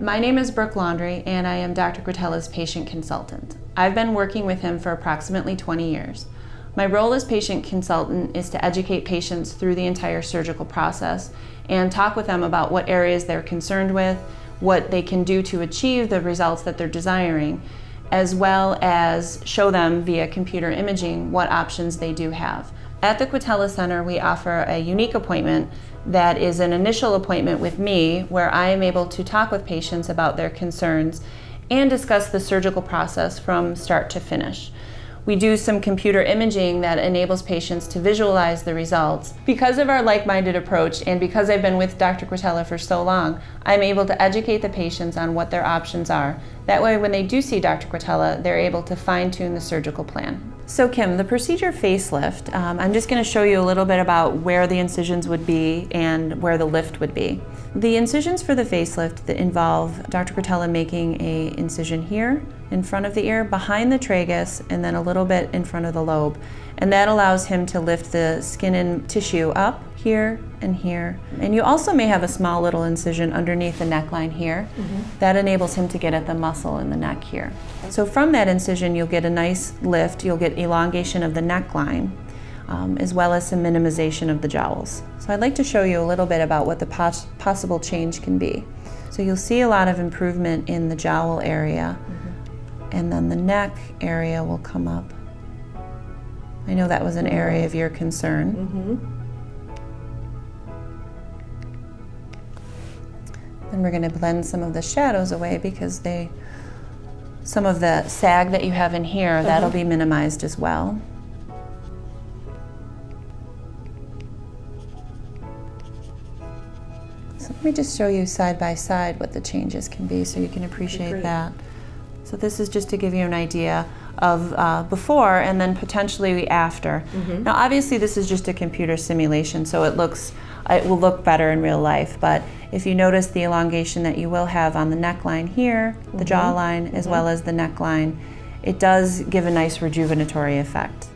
My name is Brooke Laundry, and I am Dr. Quatela's patient consultant. I've been working with him for approximately 20 years. My role as patient consultant is to educate patients through the entire surgical process and talk with them about what areas they're concerned with, what they can do to achieve the results that they're desiring, as well as show them via computer imaging what options they do have. At the Quatela Center, we offer a unique appointment that is an initial appointment with me where I am able to talk with patients about their concerns and discuss the surgical process from start to finish. We do some computer imaging that enables patients to visualize the results. Because of our like-minded approach and because I've been with Dr. Quatela for so long, I'm able to educate the patients on what their options are. That way, when they do see Dr. Quatela, they're able to fine-tune the surgical plan. So Kim, the procedure facelift, I'm just going to show you a little bit about where the incisions would be and where the lift would be. The incisions for the facelift that involve Dr. Quatela making an incision here in front of the ear, behind the tragus, and then a little bit in front of the lobe. And that allows him to lift the skin and tissue up here and here. And you also may have a small little incision underneath the neckline here. That enables him to get at the muscle in the neck here. So from that incision, you'll get a nice lift, you'll get elongation of the neckline, as well as some minimization of the jowls. So I'd like to show you a little bit about what the possible change can be. So you'll see a lot of improvement in the jowl area, and then the neck area will come up. I know that was an area of your concern. Then we're going to blend some of the shadows away because some of the sag that you have in here, that'll be minimized as well. So let me just show you side by side what the changes can be so you can appreciate that. So this is just to give you an idea of before and then potentially after. Now obviously this is just a computer simulation, so it will look better in real life, but if you notice the elongation that you will have on the neckline here, the jawline, as well as the neckline, it does give a nice rejuvenatory effect.